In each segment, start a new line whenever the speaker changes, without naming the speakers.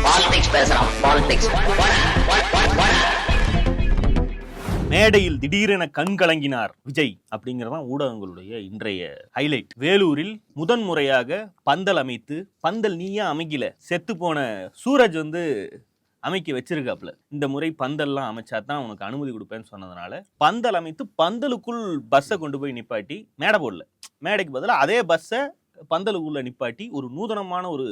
Politics பேசுறான். Politics
மேடையில் திடீரென கண் கலங்கினார் விஜய் அப்படிங்கறதான் ஊடகங்களுடைய இன்றைய ஹைலைட். வேலூரில் முதன்முறையாக பந்தல் அமைத்து, பந்தல் நீயா அமைக்கல, செத்து போன சூரஜ் அமைக்க வச்சிருக்காப்ல. இந்த முறை பந்தல்லாம் அமைச்சாதான் உனக்கு அனுமதி கொடுப்பேன்னு சொன்னதுனால பந்தல் அமைத்து பந்தலுக்குள் பஸ்ஸை கொண்டு போய் நிப்பாட்டி, மேடை போடல, மேடைக்கு பதிலாக அதே பஸ்ஸை பந்தலுக்குள்ள நிப்பாட்டி ஒரு நூதனமான ஒரு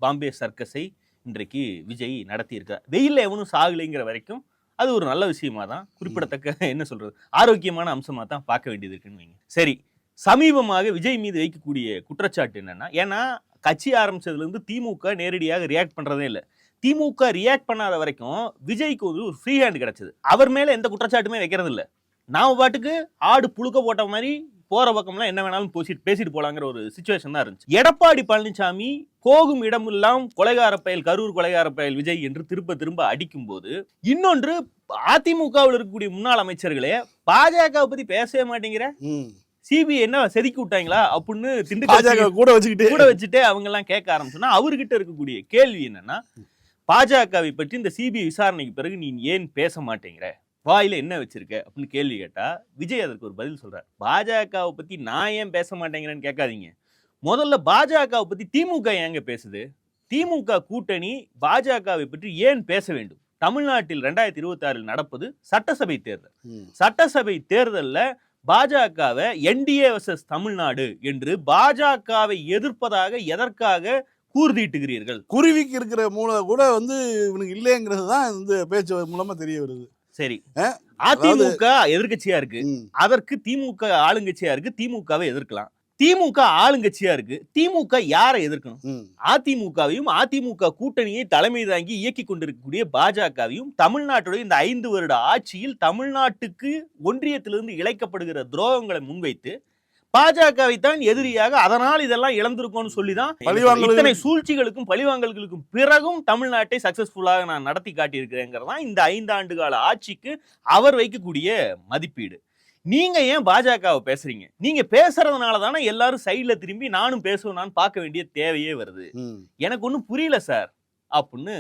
பாம்பே சர்க்கஸை இன்றைக்கு விஜய் நடத்தியிருக்கார். வெயில்ல எவனும் சாகலைங்கிற வரைக்கும் அது ஒரு நல்ல விஷயமா தான், குறிப்பிடத்தக்க என்ன சொல்றது, ஆரோக்கியமான அம்சமா தான் பார்க்க வேண்டியது இருக்குன்னு வைங்க. சரி, சமீபமாக விஜய் மீது வைக்கக்கூடிய குற்றச்சாட்டு என்னன்னா, ஏன்னா கட்சி ஆரம்பிச்சதுல இருந்து திமுக நேரடியாக ரியாக்ட் பண்றதே இல்லை. திமுக ரியாக்ட் பண்ணாத வரைக்கும் விஜய்க்கு ஒரு ஃப்ரீ ஹேண்ட் கிடைச்சது. அவர் மேல எந்த குற்றச்சாட்டுமே வைக்கிறது இல்லை. நாம பாட்டுக்கு ஆடு புழுக்க போட்ட மாதிரி போற பக்கம்லாம் என்ன வேணாலும் பேசிட்டு போலாங்கிற ஒரு சிச்சுவேஷன் தான் இருந்துச்சு. எடப்பாடி பழனிசாமி போகும் இடமெல்லாம் கொலைகார பயல், கரூர் கொலைகார பயல் விஜய் என்று திரும்ப அடிக்கும் போது, இன்னொன்று அதிமுகவில் இருக்கக்கூடிய முன்னாள் அமைச்சர்களே பாஜக பத்தி பேசவே மாட்டேங்கிற, சிபிஐ என்ன செதுக்கி விட்டாங்களா அப்படின்னு திண்டுக்கல் கூட வச்சுட்டு அவங்க எல்லாம் கேட்க ஆரம்பிச்சோன்னா, அவர்கிட்ட இருக்கக்கூடிய கேள்வி என்னன்னா, பாஜகவை பற்றி இந்த சிபிஐ விசாரணைக்கு பிறகு நீ ஏன் பேச மாட்டேங்கிற, வாயில என்ன வச்சிருக்க அப்படின்னு கேள்வி கேட்டா விஜய் அதற்கு ஒரு பதில் சொல்றார். பாஜகவை பத்தி நான் ஏன் பேச மாட்டேங்கிறேன்னு கேட்காதீங்க, முதல்ல பாஜகவை பத்தி திமுக ஏங்க பேசுது, திமுக கூட்டணி பாஜகவை பற்றி ஏன் பேச வேண்டும். தமிழ்நாட்டில் 2026 நடப்பது சட்டசபை தேர்தல். சட்டசபை தேர்தல்ல பாஜகவை என்டிஏ வர்சஸ் தமிழ்நாடு என்று பாஜகவை எதிர்ப்பதாக எதற்காக கூர்தீட்டுகிறீர்கள்?
குருவிக்கு இருக்கிற மூளை கூட இவனுக்கு இல்லைங்கிறது தான் இந்த பேச்சு மூலமா தெரிய வருது.
சரி, அதிமுக எதிர்கட்சியா இருக்கு, அதற்கு திமுக ஆளுங்கட்சியா இருக்கு, திமுகவை எதிர்க்கலாம். திமுக ஆளுங்கட்சியா இருக்கு, திமுக யாரை எதிர்க்கணும்? அதிமுகவையும் அதிமுக கூட்டணியை தலைமை தாங்கி இயக்கி கொண்டிருக்கக்கூடிய பாஜகவையும் தமிழ்நாட்டுடைய இந்த 5 வருட ஆட்சியில் தமிழ்நாட்டுக்கு ஒன்றியத்திலிருந்து இழைக்கப்படுகிற துரோகங்களை முன்வைத்து பாஜகவை தான் எதிரியாக, அதனால் இதெல்லாம் இழந்திருக்கோம்னு சொல்லிதான் இத்தனை சூழ்ச்சிகளுக்கும் பழிவாங்கல்களுக்கும் பிறகும் தமிழ்நாட்டை சக்சஸ்ஃபுல்லாக நான் நடத்தி காட்டியிருக்கிறேங்கிறதான் இந்த 5 ஆண்டு கால ஆட்சிக்கு அவர் வைக்கக்கூடிய மதிப்பீடு. நீங்க ஏன் பாஜகவை பேசுறீங்க? நீங்க பேசுறதுனால தானே எல்லாரும் சைட்ல திரும்பி நானும் பேசுவேன் பார்க்க வேண்டிய தேவையே வருது. எனக்கு ஒன்றும் புரியல சார் அப்படின்னு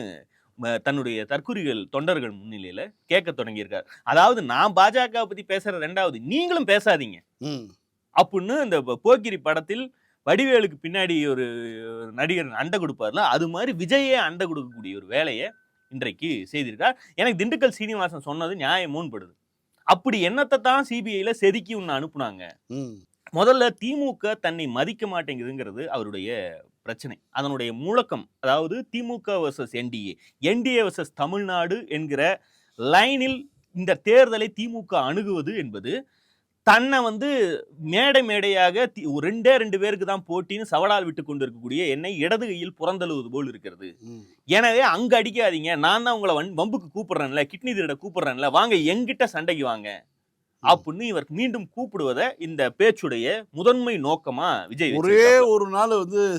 தன்னுடைய தற்குறிகள் தொண்டர்கள் முன்னிலையில கேட்க தொடங்கியிருக்காரு. அதாவது நான் பாஜகவை பத்தி பேசுற 2வது நீங்களும் பேசாதீங்க அப்படின்னு இந்த போக்கிரி படத்தில் வடிவேலுக்கு பின்னாடி ஒரு நடிகர் அண்டை கொடுப்பார்ல, அது மாதிரி விஜயே அண்டை கொடுக்கக்கூடிய ஒரு வேலையை இன்றைக்கு செய்திருக்கார். எனக்கு திண்டுக்கல் சீனிவாசன் சொன்னது நியாயமோன்படுது. அப்படி என்னத்தை தான் சிபிஐல செதுக்கி ஒன்று அனுப்புனாங்க. முதல்ல திமுக தன்னை மதிக்க மாட்டேங்குதுங்கிறது அவருடைய பிரச்சனை. அதனுடைய முழக்கம், அதாவது DMK versus NDA, NDA versus Tamil Nadu என்கிற லைனில் இந்த தேர்தலை திமுக அணுகுவது என்பது தன்னை மேடையாக 2 பேருக்கு தான் போட்டின்னு சவடால் விட்டு கொண்டு இருக்கக்கூடிய என்னை இடது கையில் புறந்தழுவது போல் இருக்கிறது. எனவே அங்க அடிக்காதீங்க, நான் தான் உங்களை வம்புக்கு கூப்பிடுறேன்ல, கிட்னி திருட கூப்பிடுறேன்ல, வாங்க எங்கிட்ட சண்டைக்கு வாங்க அப்படின்னு இவர் மீண்டும் கூப்பிடுவதை இந்த பேச்சுடைய முதன்மை நோக்கமா விஜய்.
ஒரே ஒரு நாள்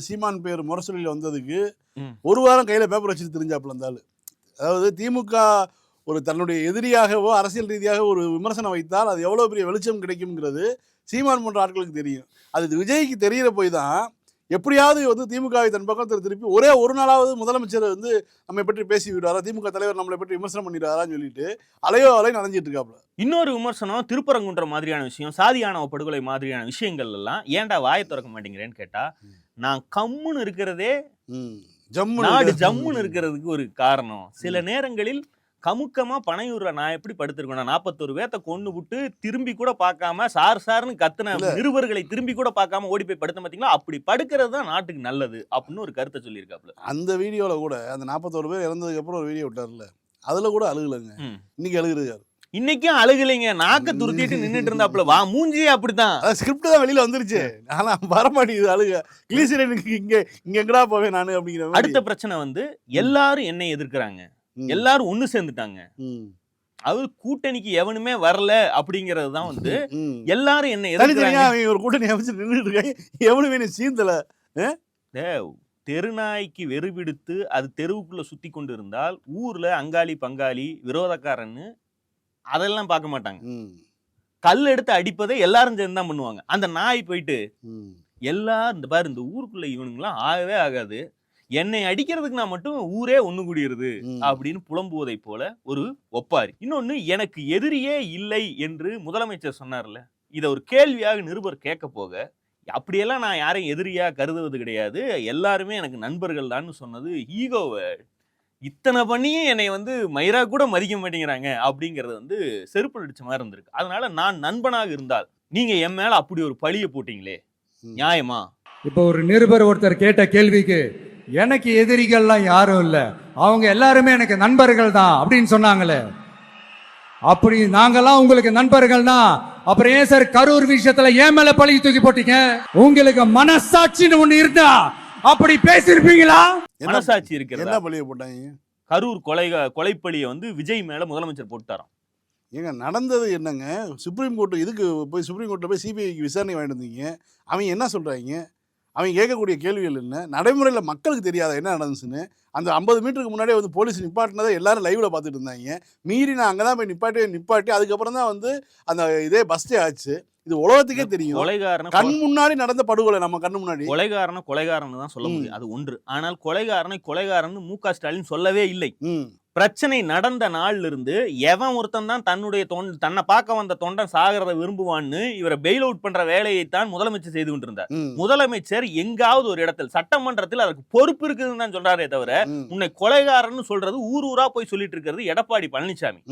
சீமான் பேர் முரசொலியில் வந்ததுக்கு 1 வாரம் கையில பேப்பர் வச்சுட்டு தெரிஞ்சாப்புல இருந்தாலும், அதாவது திமுக ஒரு தன்னுடைய எதிரியாகவோ அரசியல் ரீதியாக ஒரு விமர்சனம் வைத்தால் அது எவ்வளோ பெரிய வெளிச்சம் கிடைக்கும்ங்கிறது சீமான் போன்ற ஆட்களுக்கு தெரியும். அது விஜய்க்கு தெரியற போய் தான் எப்படியாவது திமுகவை தன் பக்கத்தில் திருப்பி ஒரே ஒரு நாளாவது முதலமைச்சர் நம்மை பற்றி பேசி விடுவாரா, திமுக தலைவர் நம்மளை பற்றி விமர்சனம் பண்ணிடுவாரான்னு சொல்லிட்டு அலையோ அலை நடந்துட்டு இருக்காப்புல.
இன்னொரு விமர்சனம், திருப்பரங்குன்ற மாதிரியான விஷயம், சாதியானவ படுகொலை மாதிரியான விஷயங்கள் எல்லாம் ஏன்டா வாயை திறக்க மாட்டேங்கிறேன்னு கேட்டா, நான் கம்முன்னு இருக்கிறதே நாடு ஜம்முன்னு இருக்கிறதுக்கு ஒரு காரணம். சில நேரங்களில் கமுக்கமா பனையூர்ல நான் எப்படி படுத்திருக்கேன், 41 பேர்த்த கொண்டு விட்டு திரும்பி கூட பார்க்காம சார்னு கத்துன நிருபர்களை திரும்பி கூட பார்க்காம ஓடி போய் படுத்த பார்த்தீங்களா, அப்படி படுக்கிறது தான் நாட்டுக்கு நல்லது அப்படின்னு ஒரு கருத்தை சொல்லியிருக்காப்புல.
அந்த வீடியோல கூட அந்த 41 பேர் இறந்ததுக்கு அப்புறம் ஒரு வீடியோ விட்டார்ல, அதுல கூட அழுகலங்க. இன்னைக்கு அழுகுறாரு.
இன்னைக்கும் அழுகலைங்க, நாக்க துருத்திட்டு நின்றுட்டு இருந்தாப்புல. வா மூஞ்சியே அப்படித்தான்,
ஸ்கிரிப்ட் தான் வெளியில வந்துருச்சு, ஆனா வரமாட்டேங்குது அழுக. கிளீசரனுக்கு இங்க எங்கடா போவேன் நானு அப்படிங்கிற.
அடுத்த பிரச்சனை எல்லாரும் என்னை எதிர்க்கிறாங்க, எல்லாரும் ஒண்ணு சேர்ந்துட்டாங்க, அது கூட்டணிக்கு எவனுமே வரல அப்படிங்கிறது தான் எல்லாரும் என்ன எதிர்க்கிறாங்க.
ஒரு கூட்டணி அமைச்சு நின்றுட்டு இருக்காங்க, எவனுமே சீந்தல.
தெருநாய்க்கு வெறுவிடுத்து அது தெருவுக்குள்ள சுத்தி கொண்டு இருந்தால் ஊர்ல அங்காளி பங்காளி விரோதக்காரன்னு அதெல்லாம் பார்க்க மாட்டாங்க. கல் எடுத்து அடிப்பதை எல்லாரும் சேர்ந்து தான் பண்ணுவாங்க. அந்த நாய் போயிட்டு எல்லாரும் இந்த பாரு இந்த ஊருக்குள்ள இவனுங்களாம் ஆகவே ஆகாது, என்னை அடிக்கிறதுக்கு நான் மட்டும் ஊரே ஒண்ணு கூடியிருது அப்படின்னு புலம்புவதை போல ஒரு ஒப்பாரி. இன்னொன்னு, எனக்கு எதிரியே இல்லை என்று முதலமைச்சர் சொன்னார்ல, இதை ஒரு கேள்வியாக நிருபர் கேட்க போக, அப்படியெல்லாம் நான் யாரையும் எதிரியா கருதுவது கிடையாது, எல்லாருமே எனக்கு நண்பர்கள் தான் சொன்னது ஈகோவை இத்தனை பண்ணியும் என்னை மயிரா கூட மதிக்க மாட்டேங்கிறாங்க அப்படிங்கறது செருப்பு அடிச்ச மாதிரி இருந்திருக்கு. அதனால நான் நண்பனாக இருந்தால் நீங்க என் மேல அப்படி ஒரு பழிய போட்டீங்களே, நியாயமா?
இப்போ ஒரு நிருபர் ஒருத்தர் கேட்ட கேள்விக்கு எனக்கு எதிரிகள்லாம் யாரும் இல்லை, அவங்க எல்லாருமே எனக்கு நண்பர்கள் தான் அப்படின்னு சொன்னாங்களே, அப்படி நாங்கெல்லாம் உங்களுக்கு நண்பர்கள்னா அப்புறம் ஏன் சார் கரூர் விஷயத்துல ஏன் மேல பழி தூக்கி போட்டீங்க? உங்களுக்கு மனசாட்சின்னு ஒண்ணு இருந்தா அப்படி பேசிருப்பீங்களா?
மனசாட்சி இருக்கிறது.
என்ன பழிய போட்டாங்க?
கரூர் கொலைப்பழிய விஜய் மேல முதலமைச்சர் போட்டாராம்.
ஏங்க நடந்தது என்னங்க? சுப்ரீம் கோர்ட் இதுக்கு போய் சுப்ரீம் கோர்ட்டில் போய் சிபிஐக்கு விசாரணை வாங்கிட்டு வந்தீங்க. அவங்க என்ன சொல்கிறாங்க? அவங்க கேட்கக்கூடிய கேள்விகள் என்ன? நடைமுறையில் மக்களுக்கு தெரியாத என்ன நடந்துச்சுன்னு அந்த 50 மீட்டருக்கு முன்னாடியே போலீஸ் நிப்பாட்டினதை எல்லாரும் லைவில் பார்த்துட்டு இருந்தாங்க. மீறி நான் அங்கே தான் போய் நிப்பாட்டி அதுக்கப்புறம் தான் அந்த இதே பஸ்டே ஆச்சு. இது உலகத்துக்கே தெரியும். கொலைகாரன் கண் முன்னாடி நடந்த படுகொலை, நம்ம கண்ணு முன்னாடி.
கொலைகாரன் தான் சொல்ல முடியும், அது ஒன்று. ஆனால் கொலைகாரன் மு.க. ஸ்டாலின் சொல்லவே இல்லை. பிரச்சனை நடந்த நாள்ல இருந்து எவன் ஒருத்தன் தான் தன்னை பார்க்க வந்த தொண்டன் சாகிறத விரும்புவான்னு இவரை பெயில் அவுட் பண்ற வேலையைத்தான் முதலமைச்சர் செய்து கொண்டிருந்தார். முதலமைச்சர் எங்காவது ஒரு இடத்தில் சட்டமன்றத்தில் அதற்கு பொறுப்பு இருக்குதுன்னு தான் சொல்றாரே தவிர, உன்னை கொலைகாரன்னு சொல்றது ஊரா போய் சொல்லிட்டு இருக்கிறது எடப்பாடி பழனிசாமி.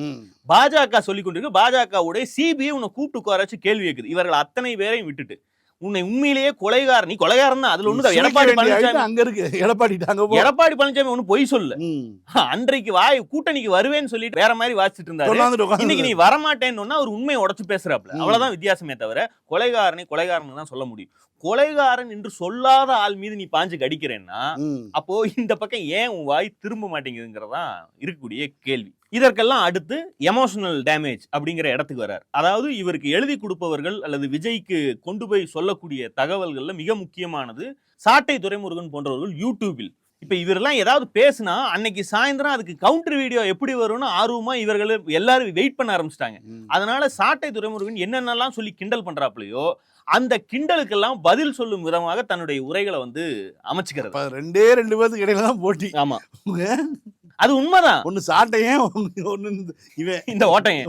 பாஜக சொல்லிக் கொண்டிருக்கு. பாஜகவுடைய சிபிஐ உன்னை கூப்பிட்டு உட்காரச்சு கேள்வி கேட்குது. இவர்கள் அத்தனை பேரையும் விட்டுட்டு உன்னை உண்மையிலேயே கொலைகாரன், நீ கொலைகாரன் தான். அதுல ஒண்ணு எடப்பாடி பழனிசாமி அங்க இருக்கு. எடப்பாடி பழனிசாமி ஒண்ணு பொய் சொல்லு. அன்றைக்கு கூட்டணிக்கு வருவேன்னு சொல்லிட்டு வேற மாதிரி வாசிச்சுட்டு இருந்தாரு. இன்னைக்கு நீ வரமாட்டேன்னு அவர் உண்மையை உடைச்சு பேசுறாப்ல. அவ்வளவுதான் வித்தியாசமே தவிர கொலைகாரன் தான் சொல்ல முடியும். கொலைகாரன் என்று சொல்லாத ஆள் மீது நீ பாஞ்சு கடிக்கிறேன்னா அப்போ இந்த பக்கம் ஏன் உன் வாய் திரும்ப மாட்டேங்குதுங்கிறதா இருக்கக்கூடிய கேள்வி. இதற்கெல்லாம் அடுத்து எமோஷனல் டேமேஜ் அப்படிங்கிற இடத்துக்கு வர்றார். அதாவது இவருக்கு எழுதி கொடுப்பவர்கள் அல்லது விஜய்க்கு கொண்டு போய் சொல்லக்கூடிய தகவல்கள்ல மிக முக்கியமானது சாட்டை துரைமுருகன் போன்றவர்கள் யூடியூபில். இப்ப இவரெல்லாம் ஏதாவது பேசினா அன்னைக்கு சாயந்தரம் அதுக்கு கவுண்டர் வீடியோ எப்படி வரும்னு ஆர்வமா இவர்கள் எல்லாரும் வெயிட் பண்ண ஆரம்பிச்சிட்டாங்க. அதனால சாட்டை துரைமுருகன் என்னென்னலாம் சொல்லி கிண்டல் பண்றாப்லையோ அந்த கிண்டலுக்கெல்லாம் பதில் சொல்லும் விதமாக தன்னுடைய உரைகளை அமைச்சுக்கிறது.
2 பேருக்கு இடையில தான் போட்டி.
ஆமா, அது உண்மைதான்.
ஒன்னு சாட்டையே, ஒன்னு இவன்
இந்த ஓட்டையே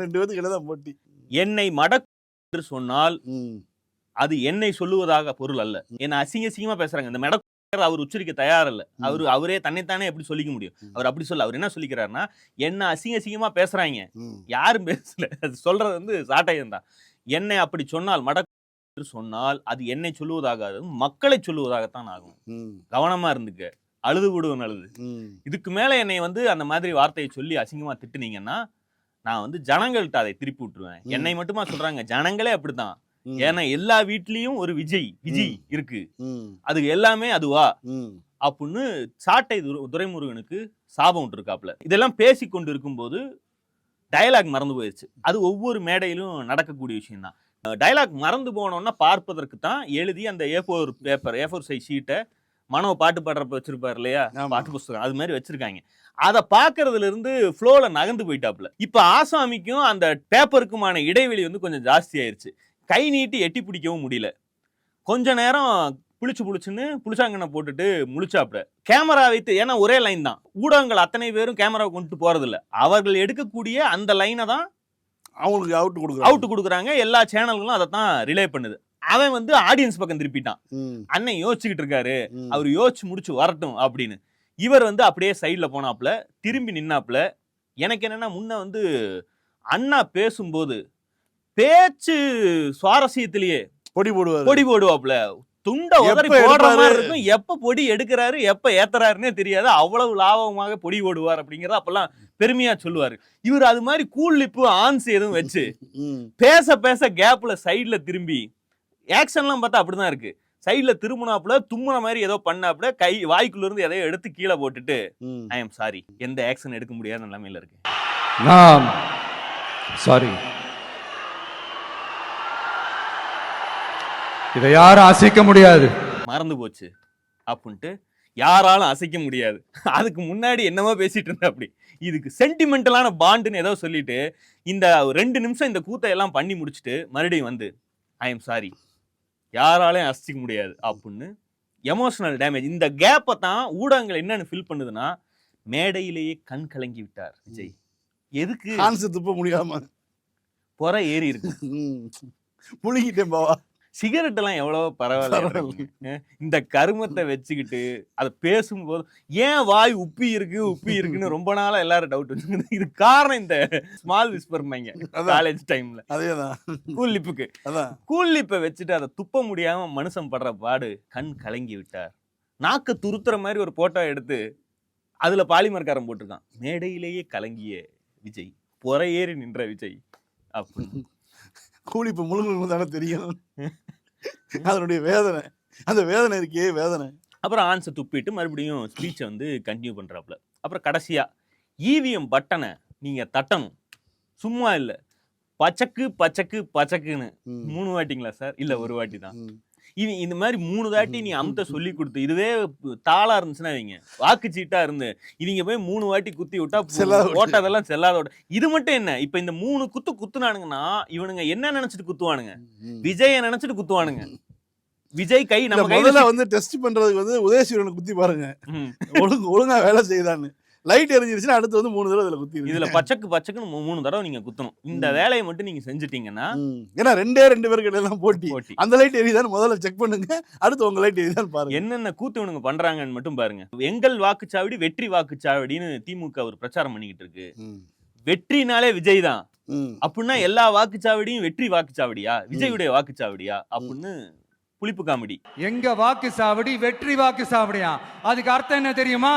2 பேருக்கு இடையில தான் போட்டி.
என்னை மடக்கு சொன்னால் அது என்னை சொல்லுவதாக பொருள் அல்ல. என்ன அசிங்கமா பேசுறாங்க. இந்த மடக்கு அவர் உச்சரிக்க தயார் இல்ல. அவரே தன்னைத்தானே எப்படி சொல்லிக்க முடியும்? அவர் அப்படி சொல்ல. அவர் என்ன சொல்லிக்கிறாருன்னா, என்ன அசிங்கமா பேசுறாங்க, யாரும் பேசல, அது சொல்றது சாட்டையன் தான். என்னை அப்படி சொன்னால் மடக்கு சொன்னால் அது என்னை சொல்லுவதாக மக்களை சொல்லுவதாகத்தான் ஆகும். கவனமா இருந்துக்க. அழுது விடுவன் அழுது. இதுக்கு மேல என்னை அந்த மாதிரி வார்த்தையை சொல்லி அசிங்கமா திட்டுனீங்கன்னா நான் ஜனங்கள்கிட்ட அதை திருப்பி விட்டுருவேன். என்னை மட்டுமா சொல்றாங்க, ஜனங்களே அப்படித்தான். ஏன்னா எல்லா வீட்லயும் ஒரு விஜய் இருக்கு, அது எல்லாமே அதுவா அப்படின்னு சாட்டை துரைமுருகனுக்கு சாபம் விட்டு இருக்காப்ல. இதெல்லாம் பேசி கொண்டு இருக்கும் போது டயலாக் மறந்து போயிருச்சு. அது ஒவ்வொரு மேடையிலும் நடக்கக்கூடிய விஷயம் தான். டயலாக் மறந்து போனோம்னா பார்ப்பதற்கு தான் எழுதி அந்த A4 சைஸ் ஷீட்டை மனோ பாட்டு பாடுறப்ப வச்சிருப்பாரு இல்லையா, பாட்டு புஸ்தகம், அது மாதிரி வச்சிருக்காங்க. அதை பாக்குறதுல இருந்து ஃப்ளோல நகர்ந்து போயிட்டாப்ல. இப்ப ஆசாமிக்கும் அந்த பேப்பருக்குமான இடைவெளி கொஞ்சம் ஜாஸ்தி ஆயிருச்சு. கை நீட்டி எட்டி பிடிக்கவும் முடியல. கொஞ்ச நேரம் புளிச்சுன்னு புளிச்சாங்கண்ணை போட்டுட்டு முழிச்சாப்ல. கேமரா வைத்து, ஏன்னா ஒரே லைன் தான், ஊடகங்கள் அத்தனை பேரும் கேமரா கொண்டு போறது இல்ல, அவர்கள் எடுக்கக்கூடிய அந்த லைனை தான்
அவங்களுக்கு அவுட் கொடுக்குறாங்க.
எல்லா சேனல்களும் அதை தான் ரிலே பண்ணுது. அவன் ஆடியன்ஸ் பக்கம் திருப்பிட்டான். அண்ணன் யோசிச்சுக்கிட்டு இருக்காரு, அவர் யோசிச்சு முடிச்சு வரட்டும் அப்படின்னு. இவர் அப்படியே சைட்ல போனாப்ல, திரும்பி நின்னாப்ல. எனக்கு என்னன்னா, முன்ன அண்ணா பேசும்போது பேச்சு சுவாரஸ்யத்திலேயே பொடி போடுவாப்ல. துண்டை உதறி போடுற மாதிரி இருக்கும். எப்ப பொடி எடுக்கிறாரு எப்ப ஏத்துறாருன்னே தெரியாது. அவ்வளவு லாபமாக பொடி போடுவார் அப்படிங்கறத அப்பெல்லாம் பெருமையா சொல்லுவாரு. இவர் அது மாதிரி கூல் லிப்பு ஆன்ஸ் எதுவும் வச்சு பேச கேப்ல சைட்ல திரும்பி ஆக்ஷன்லாம் பார்த்தா அப்படிதான் இருக்கு. சைட்ல திரும்பினாப்புல தும்முன மாதிரி ஏதோ பண்ணாப்புல கை வாய்க்குள்ள இருந்து எதையோ எடுத்து கீழே போட்டுட்டு ஐ எம் சாரி, எந்த ஆக்ஷன் எடுக்க முடியாத நிலைமையில இருக்கு,
சாரி, இதை யாரும் அசைக்க முடியாது,
மறந்து போச்சு அப்படின்ட்டு யாராலும் அசைக்க முடியாது. அதுக்கு முன்னாடி என்னமோ பேசிட்டு இருந்தா அப்படி. இதுக்கு சென்டிமெண்டலான பாண்டுன்னு ஏதோ சொல்லிட்டு இந்த 2 நிமிஷம் இந்த கூத்தை எல்லாம் பண்ணி முடிச்சுட்டு மறுபடியும் ஐ எம் சாரி, யாராலையும் அசைக்க முடியாது அப்படின்னு எமோஷனல் டேமேஜ். இந்த கேப்பை தான் ஊடகங்கள் என்னன்னு ஃபில் பண்ணுதுன்னா, மேடையிலேயே கண் கலங்கி விட்டார் விஜய். எதுக்கு?
கான்சு துப்ப முடியாம
பொற ஏறி இருக்கு.
புளிக்கிட்டேன் பாவா.
சிகரெட் எல்லாம் எவ்வளவோ பரவாயில்ல. இந்த கருமத்தை வச்சுக்கிட்டு அதை பேசும்போது ஏன் வாய் உப்பி இருக்குன்னு ரொம்ப நாளா எல்லாரும் டவுட் வச்சுக்கிட்டு, இது காரணம் இந்த ஸ்மால் விஸ்பர்மைங்க காலேஜ் டைம்ல.
அதேதான்
கூல் லிப்புக்கு.
அதான்
கூல் லிப்பை வச்சுட்டு அதை துப்ப முடியாம மனுஷன் படுற பாடு. கண் கலங்கி விட்டார். நாக்க துருத்துற மாதிரி ஒரு போட்டோ எடுத்து அதுல பாலிமர்காரம் போட்டிருக்கான். மேடையிலேயே கலங்கிய விஜய், பொற ஏறி நின்ற விஜய் அப்படின்னு.
கூலி இப்போ முழுங்க தானே தெரியும் அதனுடைய வேதனை. அந்த வேதனை இருக்கே வேதனை.
அப்புறம் ஆன்சை துப்பிட்டு மறுபடியும் ஸ்பீச்சை வந்து கண்டினியூ பண்றாப்புல. அப்புறம் கடைசியா இவிஎம் பட்டனை நீங்க தட்டணும், சும்மா இல்ல பச்சக்கு பச்சக்கு பச்சக்குன்னு 3 வாட்டிங்களா சார்? இல்ல 1 வாட்டி தான். இந்த மாதிரி 3 தாட்டி நீ அமுத்த சொல்லி கொடுத்து, இதுவே தாளா இருந்துச்சுன்னா இவங்க வாக்குச்சீட்டா இருந்து இவங்க போய் 3 வாட்டி குத்தி விட்டா ஓட்டதெல்லாம் செல்லாதோட. இது மட்டும் என்ன, இப்ப இந்த 3 குத்துனானுங்கன்னா இவனுங்க என்ன நினைச்சிட்டு குத்துவானுங்க? விஜய நினைச்சிட்டு குத்துவானுங்க. விஜய் கை நம்ம கையில
வந்து டெஸ்ட் பண்றதுக்கு வந்து உதயசூரனை குத்தி பாருங்க ஒழுங்கா வேலை செய்தான்னு. லைட் எரிஞ்சிருச்சுன்னா அடுத்து வந்து 3 தடவை இதுல குத்தி.
இதுல பச்சக்குன்னு 3 தடவை நீங்க குத்தணும். இந்த வேலையை மட்டும் நீங்க செஞ்சுட்டீங்கன்னா,
ஏன்னா 2 பேருக்கு எல்லாம் போட்டி. அந்த லைட் எரியுதான்னு முதல்ல செக் பண்ணுங்க, அடுத்து உங்க லைட் எரியுதான்னு பாருங்க.
என்னென்ன கூத்துவனுங்க பண்றாங்கன்னு மட்டும் பாருங்க. எங்கள் வாக்குச்சாவடி வெற்றி வாக்குச்சாவடின்னு திமுக ஒரு பிரச்சாரம் பண்ணிக்கிட்டு இருக்கு. வெற்றினாலே விஜய் தான் அப்படின்னா எல்லா வாக்குச்சாவடியும் வெற்றி வாக்குச்சாவடியா, விஜயுடைய வாக்குச்சாவடியா அப்படின்னு புளிப்பு காமெடி.
எங்க வாக்கு சாவடி வெற்றி வாக்கு சாவடியா? அதுக்கு அர்த்தம் என்ன தெரியுமா?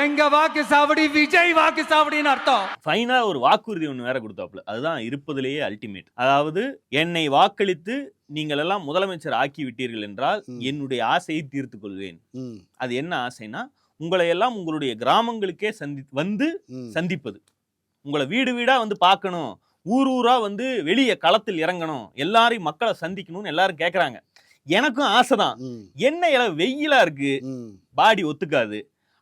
எங்க வாக்கு சாவடி விஜய் வாக்கு சாவடின்னு அர்த்தம்.
ஃபைனலா ஒரு வாக்குறுதி ஒண்ணு வேற கொடுத்தாப்புல. அதுதான் இருப்பதிலேயே அல்டிமேட். அதாவது, என்னை வாக்களித்து நீங்கள் எல்லாம் முதலமைச்சர் ஆக்கி விட்டீர்கள் என்றால் என்னுடைய ஆசையை தீர்த்து கொள்வேன். அது என்ன ஆசைனா, உங்களை எல்லாம் உங்களுடைய கிராமங்களுக்கே வந்து சந்திப்பது, உங்களை வீடு வீடா வந்து பார்க்கணும், ஊரா வந்து வெளியே களத்தில் இறங்கணும், எல்லாரையும் மக்களை சந்திக்கணும்னு எல்லாரும் கேட்கறாங்க. எனக்கும் ஆசைதான். என்ன வெயிலா இருக்கு, பாடி ஒத்துக்காது.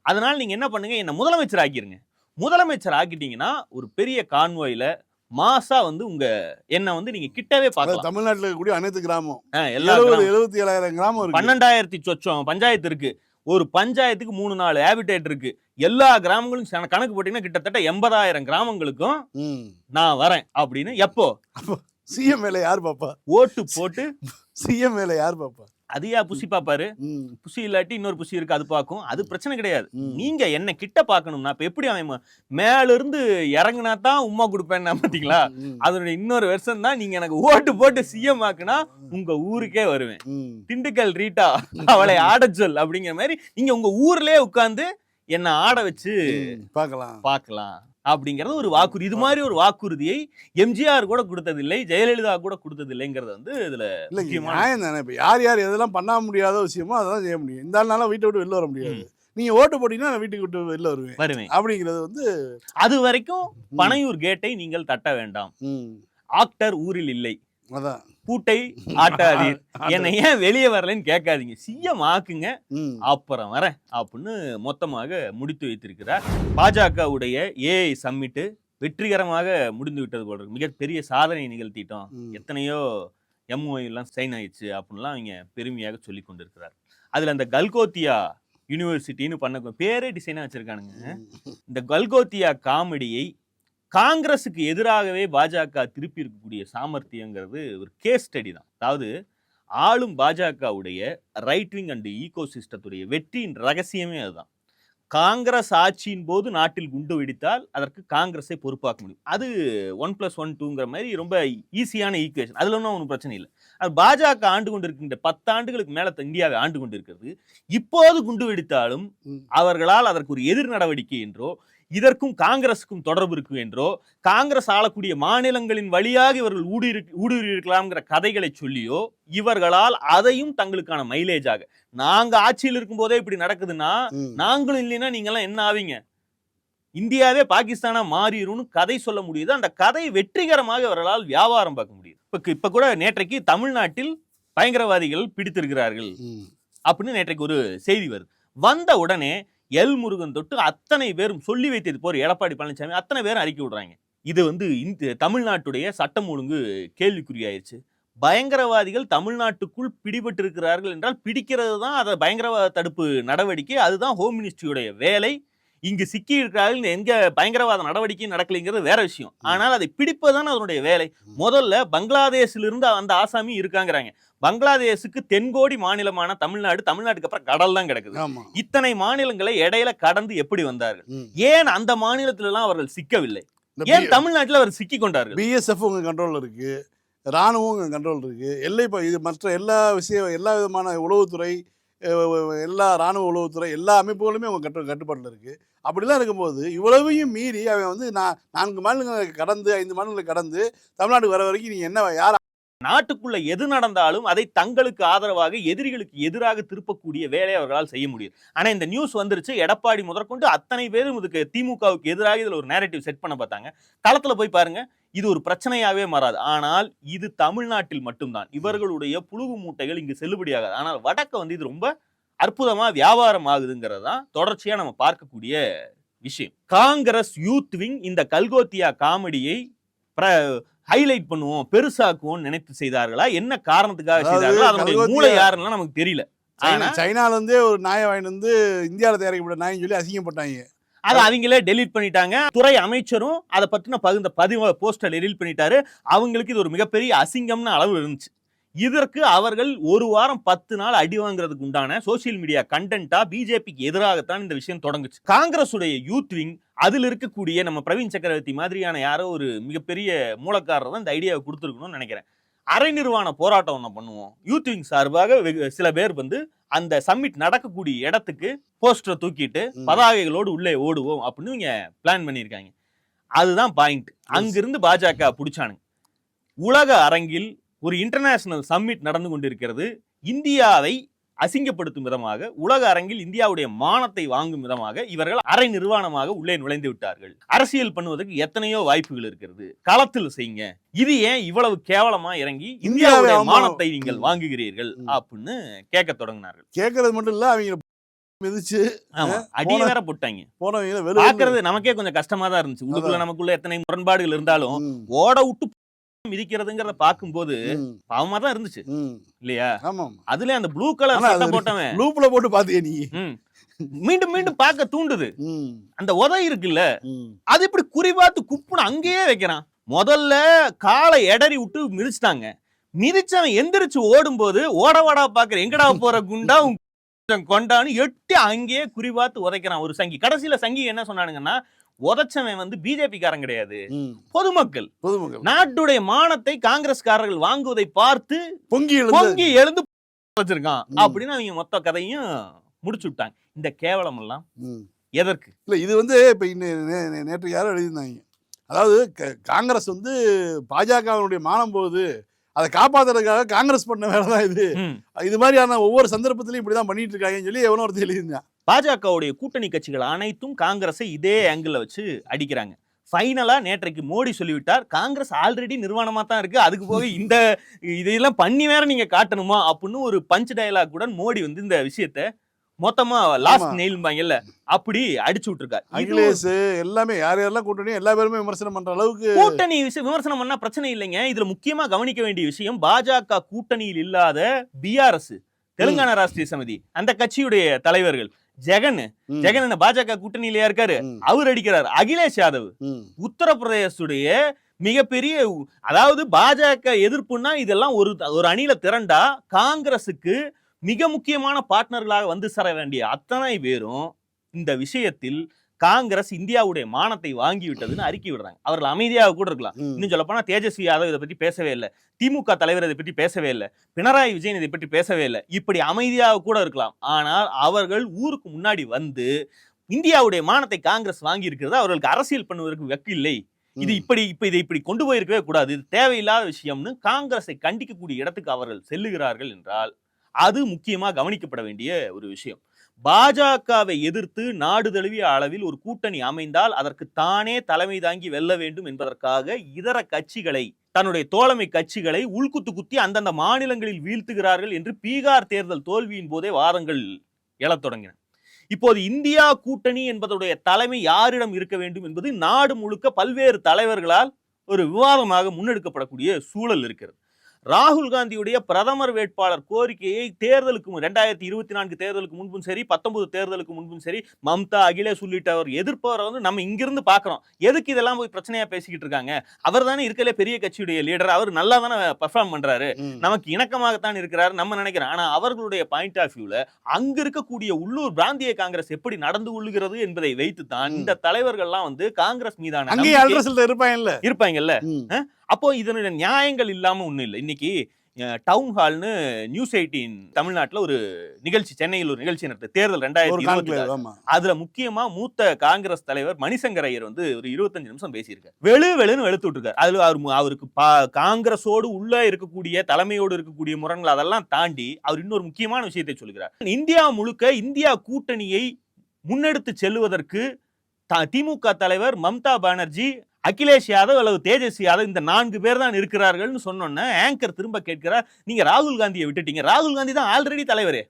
அதனால நீங்க என்ன பண்ணுங்க, என்ன முதலமைச்சர் ஆக்கிருங்க. முதலமைச்சர் ஆக்கிட்டீங்கன்னா ஒரு பெரிய கான்வாயில மாசா வந்து என்ன வந்து நீங்க கிட்டவே பார்க்கலாம்.
தமிழ்நாட்டில் இருக்கக்கூடிய அனைத்து கிராமம்,
77,000
கிராமம்,
12,000 சொச்சம் பஞ்சாயத்து இருக்கு. ஒரு பஞ்சாயத்துக்கு 3-4 ஹேபிடேட் இருக்கு. எல்லா கிராமங்களும் கணக்கு போட்டீங்கன்னா கிட்டத்தட்ட 80,000 கிராமங்களுக்கும் நான் வரேன் அப்படின்னு. எப்போ?
சிஎம் மேல யார் பாப்பா?
ஓட்டு போட்டு
சிஎம் மேல யார் பாப்பா?
அதையா புசி பாப்பாரு? புசி இல்லாட்டி இன்னொரு புசி இருக்கு, அது பார்க்கும். அது பிரச்சனை கிடையாது. நீங்க என்ன கிட்ட பாக்கணும்னா, இப்ப எப்படி அவன் மேல இருந்து இறங்குனா தான் உமா கொடுப்பேன் பாத்தீங்களா? அதோட இன்னொரு வெர்ஷன் தான், நீங்க எனக்கு ஓட்டு போட்டு சிஎம் ஆக்குனா உங்க ஊருக்கே வருவேன். திண்டுக்கல் ரீட்டா அவளை ஆட சொல் அப்படிங்கிற மாதிரி நீங்க உங்க ஊர்லயே உட்கார்ந்து என்ன ஆட வச்சு பார்க்கலாம் அப்படிங்கறது ஒரு வாக்குறுதி. இது மாதிரி ஒரு வாக்குறுதியை எம்ஜிஆர் கூட கொடுத்ததில்லை, ஜெயலலிதா கூட கொடுத்ததில்லைங்கிறது வந்து இதுல
நியாயம் தானே. இப்ப யார் எதெல்லாம் பண்ண முடியாத விஷயமோ அதான் செய்ய முடியும். இந்த நாள வீட்டை விட்டு வெளில வர முடியாது. நீங்க ஓட்டு போட்டீங்கன்னா நான் வீட்டுக்கு விட்டு வெளில வருவேன் அப்படிங்கிறது வந்து, அது
வரைக்கும் பனையூர் கேட்டை நீங்கள் தட்ட வேண்டாம். ஆக்டர் ஊரில் இல்லை, அதான் பூட்டை ஆட்டாதீர், என்னை ஏன் வெளியே வரலன்னு கேட்காதீங்க, சிஎம் ஆக்குங்க, அப்புறம் வரேன் அப்படின்னு மொத்தமாக முடித்து வைத்திருக்கிறார். பாஜகவுடைய ஏஐ சம்மிட்டு வெற்றிகரமாக முடிந்து விட்டது போல இருக்கு. மிகப்பெரிய சாதனை நிகழ்த்திட்டோம், எத்தனையோ எம்ஓஐ எல்லாம் சைன் ஆயிடுச்சு அப்படின்லாம் அவங்க பெருமையாக சொல்லி கொண்டிருக்கிறார். அதுல அந்த கல்கோத்தியா யூனிவர்சிட்டின்னு பண்ண பேரே டிசைனா வச்சிருக்கானுங்க. இந்த கல்கோத்தியா காமெடியை காங்கிரஸுக்கு எதிராகவே பாஜக திருப்பி இருக்கக்கூடிய சாமர்த்தியங்கிறது ஒரு கேஸ் ஸ்டடி தான். அதாவது, ஆளும் பாஜகவுடைய ரைட் விங் அண்ட் ஈகோ சிஸ்டத்துடைய வெற்றியின் ரகசியமே அதுதான். காங்கிரஸ் ஆட்சியின் போது நாட்டில் குண்டு வெடித்தால் அதற்கு காங்கிரஸை பொறுப்பாக்க முடியும். அது 1+1=2ங்கிற மாதிரி ரொம்ப ஈஸியான ஈக்குவேஷன். அதுல ஒன்றும் பிரச்சனை இல்லை. அது பாஜக ஆண்டு கொண்டு இருக்கின்ற 10 ஆண்டுகளுக்கு மேல இந்தியாவை ஆண்டு கொண்டு இருக்கிறது. இப்போது குண்டு வெடித்தாலும் அவர்களால் அதற்கு ஒரு எதிர் நடவடிக்கை என்றோ, இதற்கும் காங்கிரஸுக்கும் தொடர்பு இருக்கு என்றோ, காங்கிரஸ் ஆளக்கூடிய மாநிலங்களின் வழியாக இவர்கள் ஊடுருவி இருக்கலாம்ங்கிற கதைகளை சொல்லியோ, இவர்களால் அதையும் தங்களுக்கான மைலேஜாக, நாங்க ஆட்சியில் இருக்கும் போதே இப்படி நடக்குதுன்னா நாங்களும் இல்லைன்னா நீங்க எல்லாம் என்ன ஆவீங்க, இந்தியாவே பாகிஸ்தானா மாறிடும்னு கதை சொல்ல முடியுது. அந்த கதை வெற்றிகரமாக இவர்களால் வியாபாரம் பார்க்க முடியுது. இப்ப கூட நேற்றைக்கு தமிழ்நாட்டில் பயங்கரவாதிகள் பிடித்திருக்கிறார்கள் அப்படின்னு நேற்றைக்கு ஒரு செய்தி வருது. வந்த உடனே எல் முருகன் தொட்டு அத்தனை பேரும் சொல்லி வைத்தது போற எடப்பாடி பழனிசாமி அத்தனை பேரும் அறிக்கை விடுறாங்க. இது வந்து தமிழ்நாட்டுடைய சட்டம் ஒழுங்கு கேள்விக்குறியாயிருச்சு, பயங்கரவாதிகள் தமிழ்நாட்டுக்குள் பிடிபட்டிருக்கிறார்கள் என்றால் பிடிக்கிறது தான் அதை பயங்கரவாத தடுப்பு நடவடிக்கை. அதுதான் ஹோம் மினிஸ்ட்ரியுடைய வேலை. இங்கு சிக்கி இருக்கிறார்கள், எங்க பயங்கரவாத நடவடிக்கை நடக்கலைங்கிறது வேற விஷயம். ஆனால் அதை பிடிப்பதுதான் அதனுடைய வேலை. முதல்ல பங்களாதேஷிலிருந்து இருந்து அந்த ஆசாமி இருக்காங்கிறாங்க. பங்களாதேஷுக்கு தென்கோடி மாநிலமான தமிழ்நாடு, தமிழ்நாட்டுக்கு அப்புறம் கடல் தான் கிடக்குது. இத்தனை மாநிலங்களை இடையில கடந்து எப்படி வந்தார்கள்? ஏன் அந்த மாநிலத்தில எல்லாம் அவர்கள் சிக்கவில்லை? ஏன் தமிழ்நாட்டில் அவர் சிக்கி கொண்டார்கள்?
பிஎஸ்எஃப் உங்க கண்ட்ரோல் இருக்கு, ராணுவம் உங்க கண்ட்ரோல் இருக்கு, எல்லை இது மற்ற எல்லா விஷயம், எல்லா விதமான உளவுத்துறை, எல்லா ராணுவ உளவுத்துறை, எல்லா அமைப்புகளுமே உங்க கட்டுப்பாட்டில் இருக்கு. அப்படிலாம் இருக்கும்போது இவ்வளவையும் மீறி அவன் வந்து 4 மாநிலங்களை கடந்து 5 மாநிலங்களை கடந்து தமிழ்நாட்டுக்கு வர வரைக்கும் நீங்க என்ன யார்?
நாட்டுக்குள்ள எது நடந்தாலும் அதை தங்களுக்கு ஆதரவாக எதிரிகளுக்கு எதிராக திருப்பக்கூடிய வேலையை அவர்களால் செய்ய முடியும். ஆனா இந்த நியூஸ் வந்துருச்சு, எடப்பாடி முதற்கொண்டு அத்தனை பேரும் இதுக்கு திமுகவுக்கு எதிராக இதுல ஒரு நேரேட்டிவ் செட் பண்ண பார்த்தாங்க. களத்துல போய் பாருங்க, இது ஒரு பிரச்சனையாவே மாறாது. ஆனால் இது தமிழ்நாட்டில் மட்டும்தான். இவர்களுடைய புழுகு மூட்டைகள் இங்கு செல்லுபடியாகாது. ஆனால் வடக்க வந்து இது ரொம்ப அற்புதமா வியாபாரம் ஆகுதுங்கிறது தான் தொடர்ச்சியா நம்ம பார்க்கக்கூடிய விஷயம். காங்கிரஸ் யூத் விங் இந்த கல்கோத்தியா காமெடியை ஹைலைட் பண்ணுவோம், பெருசாக்குவோம் நினைத்து செய்தார்களா? என்ன காரணத்துக்காக செய்தார்களா? அதனுடைய மூளை யாருன்னா நமக்கு தெரியல.
சைனால இருந்தே ஒரு நாயை வாங்கிட்டு வந்து இந்தியாவில் தயாரிக்கப்பட்ட நாயின்னு சொல்லி அசிங்கப்பட்டாங்க.
அதை அவங்களே டெலீட் பண்ணிட்டாங்க. துறை அமைச்சரும் அதை பத்தின பதிவு போஸ்டர் டெலீட் பண்ணிட்டாரு. அவங்களுக்கு இது ஒரு மிகப்பெரிய அசிங்கம்னு அளவு இருந்துச்சு. இதற்கு அவர்கள் ஒரு வாரம் 10 நாள் அடி வாங்குறதுக்கு உண்டான சோசியல் மீடியா கண்டென்ட்டா பிஜேபிக்கு எதிராகத்தான் இந்த விஷயம் தொடங்குச்சு. காங்கிரஸ் உடைய யூத் விங், அதில் இருக்கக்கூடிய நம்ம பிரவீன் சக்கரவர்த்தி மாதிரியான யாரோ ஒரு மிகப்பெரிய மூலக்காரர் தான் இந்த ஐடியாவை கொடுத்துருக்கணும்னு நினைக்கிறேன். அரை நிர்வாண போராட்டம் ஒன்று பண்ணுவோம், யூத் விங் சார்பாக சில பேர் வந்து அந்த சம்மிட் நடக்கக்கூடிய இடத்துக்கு போஸ்டரை தூக்கிட்டு பதாகைகளோடு உள்ளே ஓடுவோம் அப்படின்னு இங்க பிளான் பண்ணியிருக்காங்க. அதுதான் பாயிண்ட். அங்கிருந்து பாஜக பிடிச்சானுங்க. உலக அரங்கில் ஒரு இன்டர்நேஷனல் சம்மிட் நடந்து கொண்டிருக்கிறது. இந்தியாவை அசிங்கப்படுத்தும் விதமாக, உலக அரங்கில் இந்தியாவுடைய மானத்தை வாங்கும் விதமாக இவர்கள் அரை நிர்வாணமாக உள்ளே நுழைந்து விட்டார்கள். அரசியல் பண்ணுவதற்கு எத்தனையோ வாய்ப்புகள் இருக்கிறது, களத்தில் செய்யுங்க. இது ஏன் இவ்வளவு கேவலமா இறங்கி இந்தியாவுடைய மானத்தை நீங்கள் வாங்குகிறீர்கள் அப்படின்னு கேட்க தொடங்கினார்கள்.
கேட்கறது மட்டும் இல்ல, அவங்க மிதிச்சு
அடி வேற போட்டாங்க. பாக்குறது நமக்கே கொஞ்சம் கஷ்டமா தான் இருந்துச்சு. உள்ளுக்குள்ள நமக்குள்ள எத்தனை முரண்பாடுகள் இருந்தாலும் ஓட விட்டு மிதிக்கிறதுங்கிறத பார்க்கும்போது பாவமா தான் இருந்துச்சு இல்லையா? அதுல அந்த ப்ளூ கலர் சட்டை போட்டவன்
ப்ளூப்ல போட்டு பாத்தியே நீ,
மீண்டும் மீண்டும் பார்க்க தூண்டுது. அந்த உதை இருக்குல்ல, அது இப்படி குறிபாத்து குப்புன்னு அங்கேயே வைக்கிறான். முதல்ல காலை எடறி விட்டு மிதிச்சிட்டாங்க. மிதிச்சவன் எந்திரிச்சு ஓடும் போது ஓடவாடா பாக்குற எங்கடா போற குண்டா கொண்டான்னு எட்டி அங்கேயே குறிபாத்து உதைக்கிறான் ஒரு சங்கி. கடைசியில சங்கி என்ன சொன்னானுங்கன்னா, உதச்சவன் வந்து பிஜேபி காரன் கிடையாது, பொதுமக்கள். நாட்டுடைய மானத்தை காங்கிரஸ்காரர்கள் வாங்குவதை பார்த்து பொங்கி எழுந்து வச்சிருக்கான் அப்படின்னு அவங்க மொத்த கதையும் முடிச்சு விட்டாங்க. இந்த கேவலம் எல்லாம் எதற்கு?
இல்ல இது வந்து இப்ப நேற்று யாரும் எழுதியிருந்தாங்க, அதாவது காங்கிரஸ் வந்து பாஜகவினுடைய மானம் போகுது, அதை காப்பாத்துறதுக்காக காங்கிரஸ் பண்ண வேலைதான் இது. இது மாதிரியான ஒவ்வொரு சந்தர்ப்பத்திலையும் இப்படிதான் பண்ணிட்டு இருக்காங்கன்னு சொல்லி எவனோ ஒருத்தர் எழுதியிருந்தான்.
பாஜகவுடைய கூட்டணி கட்சிகள் அனைத்தும் காங்கிரஸை இதே ஆங்கிள் வச்சு அடிக்கிறாங்க. ஃபைனலா நேற்றைக்கு மோடி சொல்லிவிட்டார், காங்கிரஸ் ஆல்ரெடி நிர்வாணமா தான் இருக்கு, அதுக்கு போய் இந்த இதெல்லாம் பண்ணி வேற நீங்க காட்டணுமா அப்படின்னு ஒரு பஞ்ச் டயலாக் கூட மோடி வந்து இந்த விஷயத்த மொத்தமா லாஸ்ட் நெயில்பாங்கல்ல அப்படி அடிச்சு விட்டுருக்காரு.
அகிலேஷ் எல்லாமே யாரெல்லாம் கூட்டணி எல்லா பேருமே விமர்சனம் பண்ற அளவுக்கு
கூட்டணி விமர்சனம் பண்ணா பிரச்சனை இல்லைங்க. இதுல முக்கியமா கவனிக்க வேண்டிய விஷயம், பாஜக கூட்டணியில் இல்லாத பிஆர்எஸ், தெலுங்கானா ராஷ்டிரிய சமிதி, அந்த கட்சியுடைய தலைவர்கள் ஜெகன் பாஜக கூட்டணியிலேயா இருக்காரு, அவர் அடிக்கிறார். அகிலேஷ் யாதவ் உத்தரப்பிரதேசுடைய மிகப்பெரிய, அதாவது பாஜக எதிர்ப்புன்னா இதெல்லாம் ஒரு அணியில திரண்டா காங்கிரசுக்கு மிக முக்கியமான பார்ட்னர்களாக வந்து சேர வேண்டிய அத்தனை பேரும் இந்த விஷயத்தில் காங்கிரஸ் இந்தியாவுடைய மானத்தை வாங்கி விட்டதுன்னு அறிக்கை விடுறாங்க. அவர்கள் அமைதியாக கூட இருக்கலாம். இன்னும் சொல்ல போனா தேஜஸ்வி யாதவ் இதை பற்றி பேசவே இல்லை, திமுக தலைவர் இதை பற்றி பேசவே இல்லை, பினராயி விஜயன் இதை பற்றி பேசவே இல்லை. இப்படி அமைதியாக கூட இருக்கலாம். ஆனால் அவர்கள் ஊருக்கு முன்னாடி வந்து இந்தியாவுடைய மானத்தை காங்கிரஸ் வாங்கி இருக்கிறது அவர்களுக்கு அரசியல் பண்ணுவதற்கு வெக்கு இல்லை, இது இதை இப்படி கொண்டு போயிருக்கவே கூடாது, இது தேவையில்லாத விஷயம்னு காங்கிரஸை கண்டிக்கக்கூடிய இடத்துக்கு அவர்கள் செல்லுகிறார்கள் என்றால் அது முக்கியமா கவனிக்கப்பட வேண்டிய ஒரு விஷயம். பாஜகவை எதிர்த்து நாடு தழுவிய அளவில் ஒரு கூட்டணி அமைந்தால் அதற்கு தானே தலைமை தாங்கி வெல்ல வேண்டும் என்பதற்காக இதர கட்சிகளை, தன்னுடைய தோழமை கட்சிகளை உள்குத்து குத்தி அந்தந்த மாநிலங்களில் வீழ்த்துகிறார்கள் என்று பீகார் தேர்தல் தோல்வியின் போதே வாதங்கள் எழத் தொடங்கின. இப்போது இந்தியா கூட்டணி என்பதுடைய தலைமை யாரிடம் இருக்க வேண்டும் என்பது நாடு முழுக்க பல்வேறு தலைவர்களால் ஒரு விவாதமாக முன்னெடுக்கப்படக்கூடிய சூழல் இருக்கிறது. ராகுல் காந்தியுடைய பிரதமர் வேட்பாளர் கோரிக்கையை தேர்தலுக்கு 2024 தேர்தலுக்கு முன்பும் சரி 19 தேர்தலுக்கு முன்பும் சரி மம்தா அகிலேஷ் உள்ளிட்டவர் எதிர்ப்பவரை வந்து நம்ம இங்கிருந்து பாக்குறோம். எதுக்கு இதெல்லாம் போய் பிரச்சனையா பேசிக்கிட்டு இருக்காங்க? அவர் தானே இருக்கலே பெரிய கட்சியுடைய லீடர், அவர் நல்லா தானே பெர்ஃபார்ம் பண்றாரு, நமக்கு இணக்கமாகத்தான் இருக்கிறாரு நம்ம நினைக்கிறோம். ஆனா அவர்களுடைய பாயிண்ட் ஆஃப் வியூல அங்க இருக்கக்கூடிய உள்ளூர் பிராந்திய காங்கிரஸ் எப்படி நடந்து கொள்ளுகிறது என்பதை வைத்து தான் இந்த தலைவர்கள்லாம் வந்து காங்கிரஸ் மீதான இருப்பாங்கல்ல. அப்போ இதனுடைய நியாயங்கள் இல்லாம ஒண்ணும் இல்லை. இன்னைக்கு டவுன் ஹால்னு நியூஸ் 18 தமிழ்நாட்டுல ஒரு நிகழ்ச்சி, சென்னையில் ஒரு நிகழ்ச்சி நடத்து தேர்தல் 2020. அதுல முக்கியமா மூத்த காங்கிரஸ் தலைவர் மணிசங்கர் ஐயர் வந்து ஒரு 25 நிமிஷம் பேசியிருக்காரு. வெளுன்னு வெளுத்து விட்டுருக்காரு. அதுல அவருக்கு காங்கிரஸோடு உள்ள இருக்கக்கூடிய தலைமையோடு இருக்கக்கூடிய முரண்கள் அதெல்லாம் தாண்டி அவர் இன்னொரு முக்கியமான விஷயத்தை சொல்லுகிறார். இந்தியா முழுக்க இந்தியா கூட்டணியை முன்னெடுத்து செல்வதற்கு திமுக தலைவர் மம்தா பானர்ஜி, அகிலேஷ் யாதவ் அல்லது தேஜஸ்வி யாதவ் இந்த 4 பேர் தான் இருக்கிறார்கள்னு சொன்னோன்னே ஆங்கர் திரும்ப கேட்கிறார், நீங்க ராகுல் காந்தியை விட்டுட்டீங்க, ராகுல் காந்தி தான் ஆல்ரெடி தலைவரே,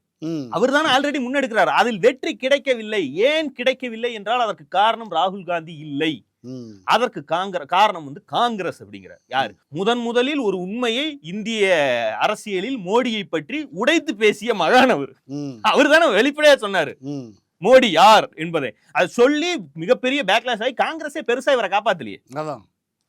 அவர் தானே ஆல்ரெடி முன்னெடுக்கிறார், அதில் வெற்றி கிடைக்கவில்லை. ஏன் கிடைக்கவில்லை என்றால் அதற்கு காரணம் ராகுல் காந்தி இல்லை, அதற்கு காரணம் வந்து காங்கிரஸ் அப்படிங்கிறார். யாரு முதலில் ஒரு உண்மையை இந்திய அரசியலில் மோடியை பற்றி உடைத்து பேசிய மகானவர் அவர் தானே வெளிப்படையா சொன்னாரு மோடி யார் என்பதை. அது சொல்லி மிகப்பெரிய பேக்லாஷ் ஆகி காங்கிரஸே பெருசா இவரை காப்பாத்தலையே.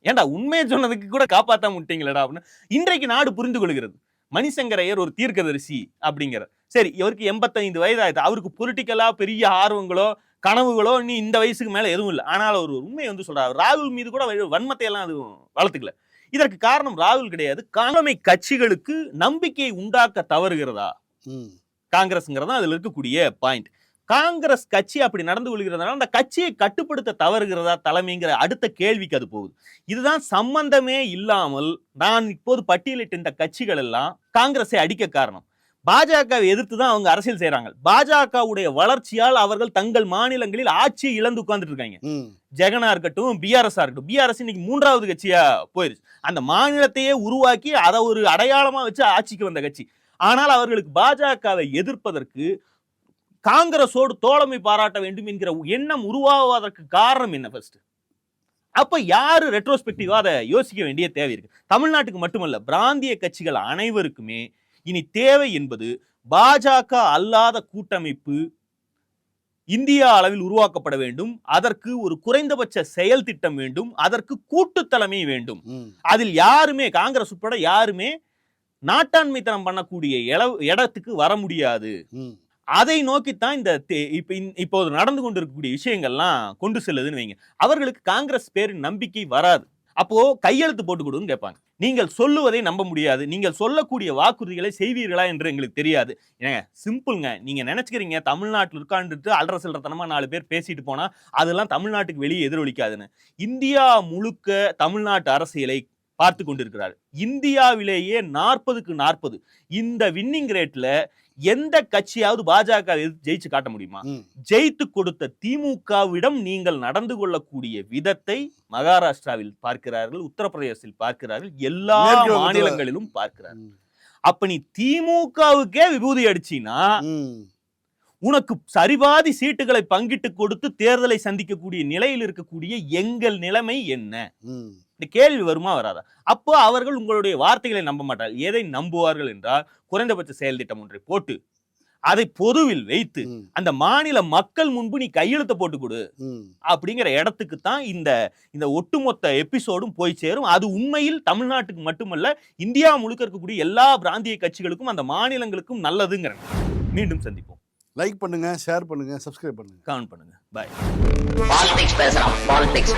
ஏண்டா உண்மையை சொன்னதுக்கு கூட காப்பாற்ற முட்டீங்களா அப்படின்னு இன்றைக்கு நாடு புரிந்து கொள்கிறது. மணிசங்கர் ஐயர் ஒரு தீர்க்கதரிசி அப்படிங்கிற, சரி இவருக்கு 85 வயது ஆயிடுது, அவருக்கு பொலிட்டிக்கலா பெரிய ஆர்வங்களோ கனவுகளோ நீ இந்த வயசுக்கு மேல எதுவும் இல்லை. ஆனால் ஒரு உண்மையை வந்து சொல்றாரு, ராகுல் மீது கூட வன்மத்தை எல்லாம் அது வளர்த்துக்கல. இதற்கு காரணம் ராகுல் கிடையாது, காலமை கட்சிகளுக்கு நம்பிக்கையை உண்டாக்க தவறுகிறதா காங்கிரஸ்ங்கிறதா அதுல இருக்கக்கூடிய பாயிண்ட். காங்கிரஸ் கட்சி அப்படி நடந்து கொள்கிறதுனால அந்த கட்சியை கட்டுப்படுத்த தவறுகிறதா தலைமைங்கிற அடுத்த கேள்விக்கு அது போகுது. இதுதான் சம்பந்தமே இல்லாமல் நான் இப்போது பட்டியலிட்ட இந்த கட்சிகள் எல்லாம் காங்கிரஸை அடிக்க காரணம். பாஜகவை எதிர்த்து தான் அவங்க அரசியல் செய்யறாங்க. பாஜகவுடைய வளர்ச்சியால் அவர்கள் தங்கள் மாநிலங்களில் ஆட்சியை இழந்து உட்கார்ந்துட்டு இருக்காங்க. ஜெகனா இருக்கட்டும், பிஆர்எஸ் இருக்கட்டும். பிஆர்எஸ் இன்னைக்கு 3வது கட்சியா போயிருச்சு. அந்த மாநிலத்தையே உருவாக்கி அதை ஒரு அடையாளமா வச்சு ஆட்சிக்கு வந்த கட்சி. ஆனால் அவர்களுக்கு பாஜகவை எதிர்ப்பதற்கு காங்கிரஸோடு தோழமை பாராட்ட வேண்டும் என்கிற எண்ணம் உருவாவதற்கு காரணம் என்ன? ஃபர்ஸ்ட் அப்ப யாரு ரெட்ரோஸ்பெக்டிவா அதை யோசிக்க வேண்டிய தேவை இருக்கு. தமிழ்நாட்டுக்கு மட்டுமல்ல, பிராந்திய கட்சிகள் அனைவருக்குமே இனி தேவை என்பது பாஜக அல்லாத கூட்டமைப்பு இந்தியா அளவில் உருவாக்கப்பட வேண்டும். அதற்கு ஒரு குறைந்தபட்ச செயல் திட்டம் வேண்டும், அதற்கு கூட்டு தலைமை வேண்டும். அதில் யாருமே காங்கிரஸ் உட்பட யாருமே நாட்டாண்மைத்தனம் பண்ணக்கூடிய இடத்துக்கு வர முடியாது. அதை நோக்கித்தான் இந்த இப்போது நடந்து கொண்டிருக்கக்கூடிய விஷயங்கள்லாம் கொண்டு செல்லுதுன்னு வைங்க. அவர்களுக்கு காங்கிரஸ் பேரின் நம்பிக்கை வராது. அப்போ கையெழுத்து போட்டு கொடுன்னு கேட்பாங்க. நீங்கள் சொல்லுவதை நம்ப முடியாது, நீங்கள் சொல்லக்கூடிய வாக்குறுதிகளை செய்வீர்களா என்று எங்களுக்கு தெரியாது. ஏங்க சிம்பிள்ங்க, நீங்க நினைச்சுக்கிறீங்க தமிழ்நாட்டில் உட்காந்துட்டு அல்ற சில்லறத்தனமா 4 பேர் பேசிட்டு போனா அதெல்லாம் தமிழ்நாட்டுக்கு வெளியே எதிரொலிக்காதுன்னு. இந்தியா முழுக்க தமிழ்நாட்டு அரசியலை பார்த்து கொண்டிருக்கிறார். இந்தியாவிலேயே 40க்கு 40 இந்த வின்னிங் ரேட்ல எந்த கட்சியாவது பாஜக ஜெயிச்சு காட்ட முடியுமா? ஜெயித்து கொடுத்த திமுகவிடம் நீங்கள் நடந்து கொள்ளக்கூடிய விதத்தை மகாராஷ்டிராவில் பார்க்கிறார்கள், உத்தரப்பிரதேசத்தில் பார்க்கிறார்கள், எல்லா மாநிலங்களிலும் பார்க்கிறார்கள். அப்ப நீ திமுகவுக்கே விபூதி அடிச்சினா உனக்கு சரிபாதி சீட்டுகளை பங்கிட்டு கொடுத்து தேர்தலை சந்திக்கக்கூடிய நிலையில் இருக்கக்கூடிய எங்கள் நிலைமை என்ன? இந்த கேள்வி வருமா வராதா? அப்போ அவர்கள் உங்களுடைய வார்த்தைகளை நம்ப மாட்டார்கள். எதை நம்புவார்கள் என்றால் குறைந்தபட்ச செயல் திட்டம் ஒன்றை போட்டு அதை பொதுவில் வைத்து அந்த மாநில மக்கள் முன்பு நீ கையெழுத்த போட்டு கொடு அப்படிங்கிற இடத்துக்கு தான் இந்த ஒட்டுமொத்த எபிசோடும் போய் சேரும். அது உண்மையில் தமிழ்நாட்டுக்கு மட்டுமல்ல, இந்தியா முழுக்க இருக்கக்கூடிய எல்லா பிராந்திய கட்சிகளுக்கும் அந்த மாநிலங்களுக்கும் நல்லதுங்கிற. மீண்டும் சந்திப்போம்.
லைக் பண்ணுங்க, ஷேர் பண்ணுங்க, சப்ஸ்கிரைப் பண்ணுங்க,
கமெண்ட் பண்ணுங்க. பாய்.
பாலிடிக்ஸ் பேசலாம். பாலிடிக்ஸ்